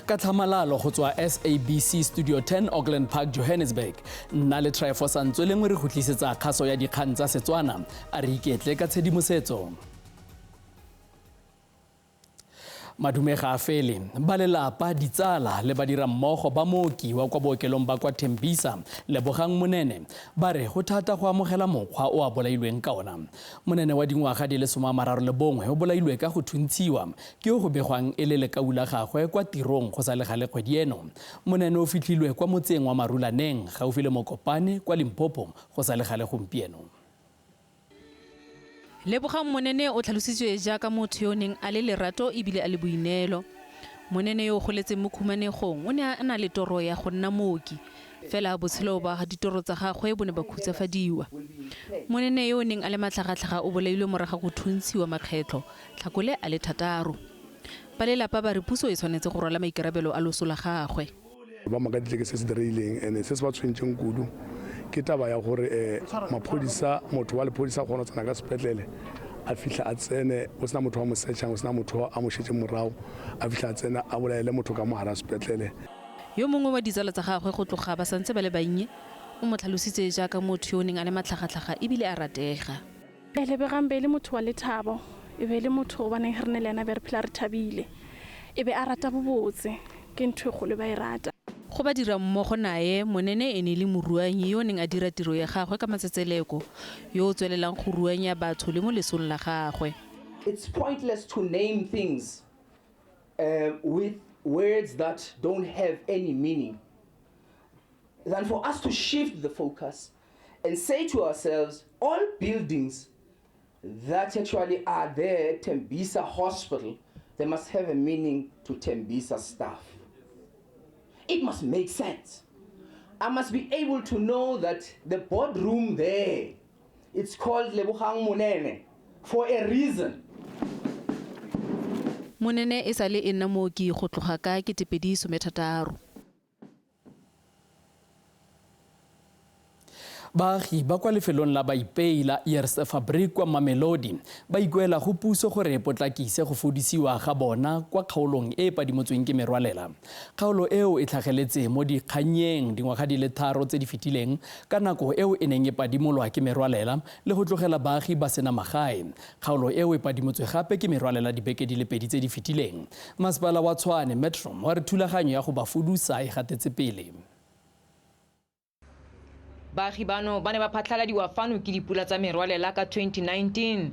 ka tlhamalalo go tswa SABC Studio 10 Auckland Park, Johannesburg. Nna le Trifo Santswe le ngwe re go tlisetsa kgaso ya dikgang tsa Setswana a re iketle ka tshedimosetso. Madume Kgafela, ba lelapa, ditsala le badira mmogo ba Mooki wa kwa bookelong ba kwa Tembisa Lebogang Monene ba re go thata go amogela mokgwa o a bolailweng ka ona. Monene wa dingwaga di le 31 o bolailwe ka go thuntshiwa ke go begwang e le lekaula gagwe kwa tirong go sa le gale kgwedi eno. Monene o fitlhilwe kwa motseng wa Marulaneng gaufi le Mokopane kwa Limpopo go sa le gale gompieno. Lebogang Monene o tlhalositswe jaaka motho yo neng a le lerato ebile a le boineelo. Monene yo goletse mo khumanegong o ne a na le toro ya go nna mooki fela botshelo ba ditoro tsa gagwe bo ne ba khutsafadiwa. Monene yo neng a le matlhagatlhaga o bolailwe moraga go thuntshiwa makgetlo tlhakole a le 3. Ba lelapa ba re puso e tshwanetse go rwala maikarabelo a loso la gagwe. Ba magadile ke se se direileng ene se se ba tshwentseng kudu ke taba ya gore maphodisa motho wa lephodisa go tsena ka sepetlele a fihla a tsene o sena motho wa mo setšhang o sena motho a mo shetse morao a fihla a tsena a bolaele motho ka mogara sepetlele. Yo mongwe wa ditsala tsa gagwe go tloga ba santse ba le bannye o mo tlhalositse jaaka motho yo neng a le matlhagatlhaga ebile a ratega. Lebegang be le motho wa lethabo e be le motho wa neng re ne le ena be re phela re thabile e be a rata bobotse ke ntho go le ba e rata. Go ba dira mmogo nae Monene e ne le moruanyi yo neng a dira tiro ya gagwe ka matsetseleko yo o tswelelang go ruanya batho le mo lesong la gagwe. It's pointless to name things with words that don't have any meaning than for us to shift the focus and say to ourselves, all buildings that actually are there at Tembisa Hospital, they must have a meaning to Tembisa staff. It must make sense. I must be able to know that the boardroom there, it's called Lebogang Monene for a reason. Monene e sale e nna mooki go tloga ka 2016. Baagi ba kwa lefelong la Baipei la Fabric kwa Mamelodi ba ikuela go puso gore potlakise go fudusiwa ga bona kwa kgaolong e padimotsweng ke merwalela. Kgaolo eo e tlhageletse mo dikganyeng dingwaga di le 3 tse di fetileng ka nako eo e neng e padimolwa ke merwalela le go tlogela baagi ba sena magae. Kgaolo eo e padimotswe gape ke merwalela dibeke di le 2 tse di fetileng. Masepala wa Tshwane Metro wa re thulaganyo ya go ba fudusa e gatetse pele. Baagi bano ba ne ba phatlhaladiwa fano ke dipula tsa merwalela ka 2019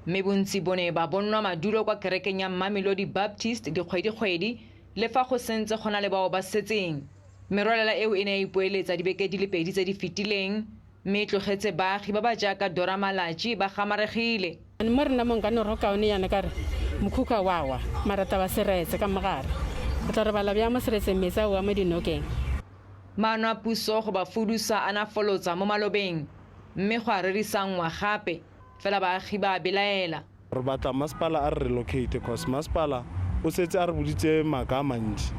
mme bontsi bone ba bonwa madulo kwa kerekeng ya Mamelodi Baptist dikgwedi le fa go sentse go na le bao ba setseng. Merwalela eo e ne e ipoeletsa dibeke di le 2 tse di fetileng mme tlogetse baagi ba ba jaaka Dora Malachi ba gamaregile. Mo rena mo nka no roka one yana ka re mokhuka wawa marata ba seretse ka mogare o tla re bala bya mo seretse mesa wa mo dinokeng. Maano a puso go ba fudusa a na folotsa mo malobeng mme go a rerisangwa gape fela baagi ba belaela. Re batla masepala a re relocate because masepala o setse a re boditse maaka a mantsi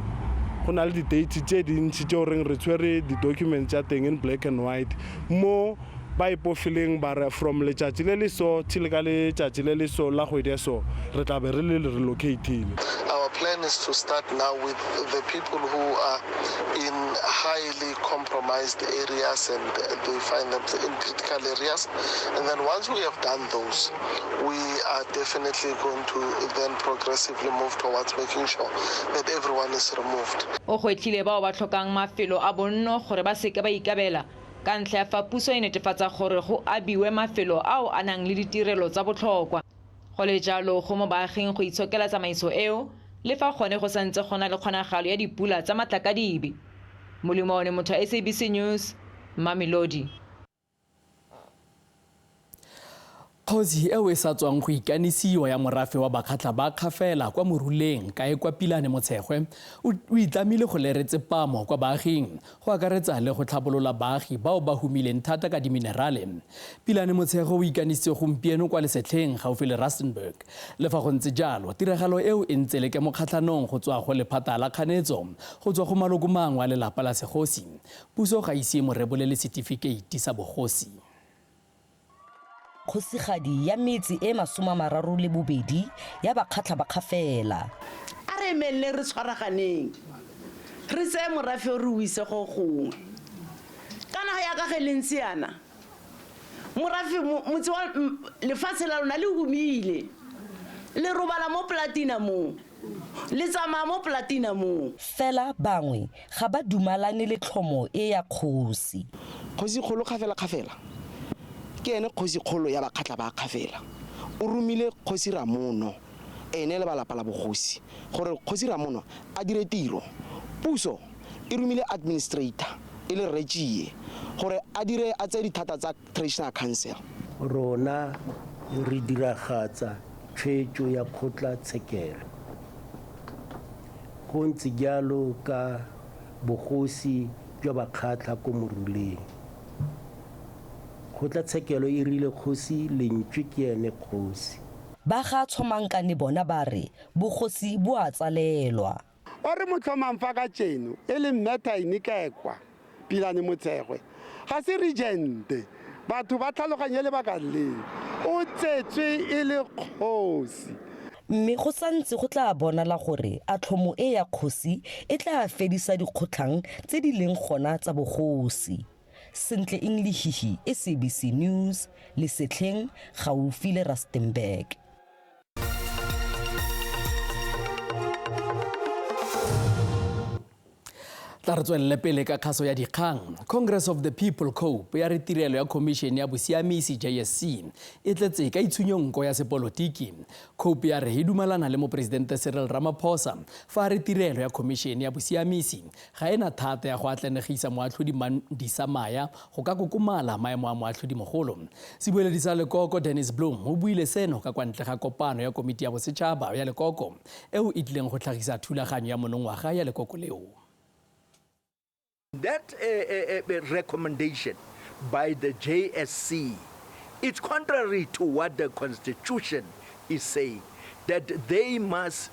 go na le di-date tse dintsi tse oreng re tshwere di-documents tsa teng in black and white mo ba ipofileng ba re from letšatši le le so till ka letšatši le le so la kgwedi so re tla be re le relocatile. Our plan is to start now with the people who are in highly compromised areas and they find themselves in critical areas. And then once we have done those, we are definitely going to then progressively move towards making sure that everyone is removed. O gwetlile bao ba tlhokang mafelo a bonno gore ba seke ba ikabela ka ntlha fa puso e netefatsa gore go abiwe mafelo ao a nang le ditirelo tsa botlhokwa. Go le jalo go mo baaging go itshokela tsamaiso eo le fa gone go santse gona le kgonagalo ya dipula tsa matlakadibe. Molemo one motho wa SABC News, Mamelodi. Kgosi eo e sa tswang go ikanisiwa ya morafe wa Bakgatla ba Kgafela kwa Moruleng ka e kwa Pilane Motshegwe o itlamile go leretse pamo kwa baaging go akaretsa le go tlhabolola baagi bao ba humileng thata ka diminerale. Pilane Motshegwe o ikanisitse gompieno kwa Lesetlheng gaufi le Rustenburg. Le fa go ntse jalo tiragalo eo e ntse le ke mokgatlhanong go tswa go lephata la kganetso go tswa go maloko mangwe a lelapa la segosi. Puso ga ise mo rebolele setifikeiti sa bogosi. kgosigadi ya metsi e 32 ya Bakgatla ba Kgafela. A re emelle re tshwaraganeng re se morafe re o ise go gongwe kana ya ka gelentse yana morafe motse wa lefatshe la lona le humile le robala mo platinum le tsama mo platinum fela bangwe ga ba dumalane le tlhomo e ya kgosi. Kgosi kgolo Kgafela ke ene kgosi kgolo ya Bakgatla ba Kgafela o rumile kgosi Ramono ene le balapa la bogosi gore kgosi Ramono a dire tiro. Puso e rumile administrator e le regie gore a dire a tse dithata tsa traditional council. Rona re diragatsa tshwetso ya kgotla tshekelo go ntse jalo ka bogosi jwa Bakgatla ko moruleng. Kgotla tshekelo e rile kgosi lentswe ke ene kgosi. Ba ga tshomankane bona ba re bogosi bo a tsalelwa. O re motlhomamfa ka tseno e le mmeta inikekwa pilane motsegwe ga se regente batho ba tlhaloganye le baka leng o tsetswe e le kgosi. Mme go santse go tla bonala gore a tlhomo e ya kgosi e tla fedisa dikgotlang tse di leng gona tsa bogosi. Sentle English, SABC News, le setlheng gaufi le Rustenburg. Tla re tswelele pele ka kgaso ya dikgang. Congress of the People COPE ya re tirelo ya Commission ya Bosiamisi JSC e tletse ka itshunyanko ya sepolotiki. COPE ya re e dumalana le mopresidente Cyril Ramaphosa fa re tirelo ya Commission ya Bosiamisi ga ena thata ya go atlenegisa moatlhodi Mandisamaya go ka kokomala maemo a moatlhodi mogolo. Sebueledi sa Lekoko Dennis Bloom o buile seno ka kwa ntle ga kopano ya komiti ya bosetšhaba ya Lekoko eo e tlileng go tlhagisa thulaganyo ya monongwaga ya Lekoko leo. That recommendation by the JSC, it's contrary to what the Constitution is saying, that they must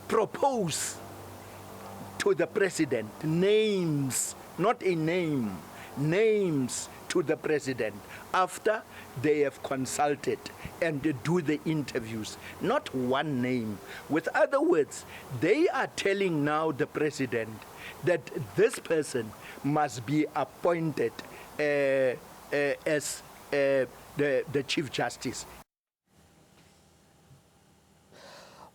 propose to the president names, not a name, names to the president after they have consulted and do the interviews, not one name. With other words, they are telling now the president that this person must be appointed as the Chief Justice.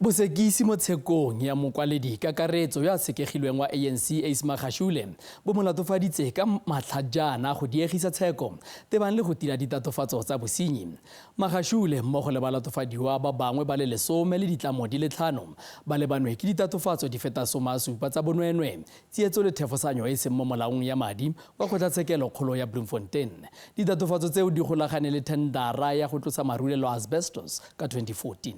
Bosekisi mo tshekong ya mokwaledi kakaretso ya sekegilweng wa ANC Ace Magashule bo molatofaditse ka matlhajana go diegisa tsheko tebang le go tila ditatofatso tsa bosenyi. Magashule mmogo le balatofadiwa ba bangwe ba le 10 le ditlamo di le 5 ba lebanwe ke ditatofatso di feta 17 tsa bonwenwe tsietso le thefosanyo e seng mo molaong ya madi kwa kgotlatshekelo kgolo ya Bloemfontein. Ditatofatso tseo di golagane le tendara ya go tlosa marulelo a asbestos ka 2014.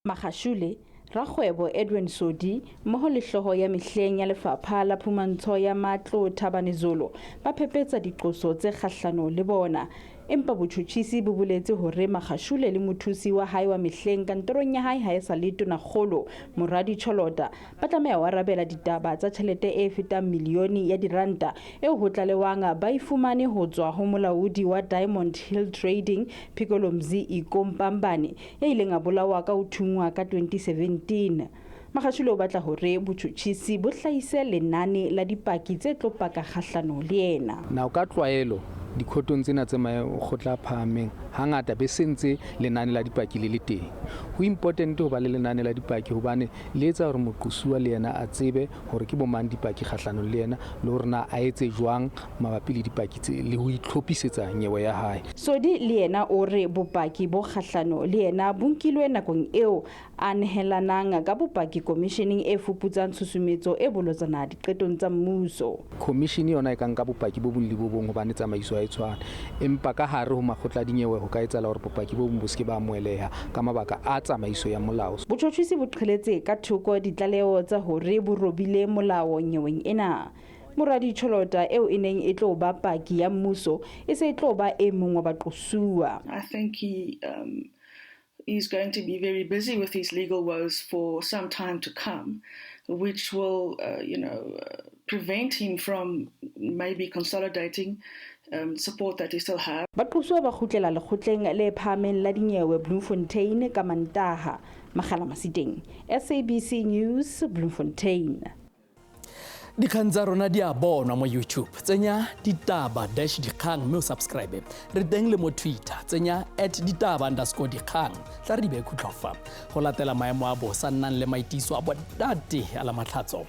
Magashule, Rakgwebo Edwin Sodi, mmoho le hloho ya mehleng ya lefapha la phumantsho ya matlo Thabanezolo, ba phepetsa diqoso tse kgahlano le bona. Empa botjhutjhisi bo boletse hore Magashule le mothusi wa hae wa mehleng kantorong ya hae ha e sa le tona kgolo Moradi Cholota ba tlameha ho arabela ditaba tsa tjhelete e fetang milione ya diranta eo ho tlalewang ba ifumane ho tswa ho molaodi wa Diamond Hill Trading Phikolomzi Ikompambane ya ileng a bolawa ka ho thungwa ka 2017. Magashule o batla hore botjhutjhisi bo hlahise lenane la dipaki tse tlo paka kgahlano le yena. Na o ka tlwaelo dikhotong tsena tse makgotla phahameng hangata be sentse lenane la dipaki le le teng. Ho important ho ba le lenane la dipaki hobane le etsa hore moqosuwa le yena a tsebe hore ke bomang dipaki kgahlano le yena le hore na a etse jwang mabapi le dipaki tse le ho itlhophisetsa nyewe ya hae. Sodi le yena o re bopaki bo kgahlano le yena bonkilwe nakong eo a nehelanang ka bopaki commissioning e fuputsang tshusumetso e bolotsana diqetong tsa mmuso. Commission yona e ka nka bopaki bo bong le bo bong hobane tsamaiso a e tshwana. Empa ka hare ho makgotla dinyewe ho ka etsa la hore bopaki bo bong bo se ba moeleha ka mabaka a tsamaiso ya molao. Botjhutjhisi bo qheletse ka thoko ditlaleho tsa hore bo robile molao nyeweng ena. Moradi Cholota eo e neng e tlo ba paki ya mmuso e se e tlo ba e mong wa baqosuwa. I think he's going to be very busy with his legal woes for some time to come, which will, prevent him from maybe consolidating support that he still has. Baqoswa ba khutlela lekgotleng le phahameng la dinyewe Bloemfontein ka Mantaha. Magala Masiteng, SABC News, Bloemfontein. Dikgang tsa rona di a bonwa mo YouTube. Tsenya ditaba-dikgang mme o subscribe. Re teng le mo Twitter. Tsenya @ditaba_dikgang. Tla re be khutlofa. Go latela maemo a bosa nnang le maitiso a bodate a la matlhatso.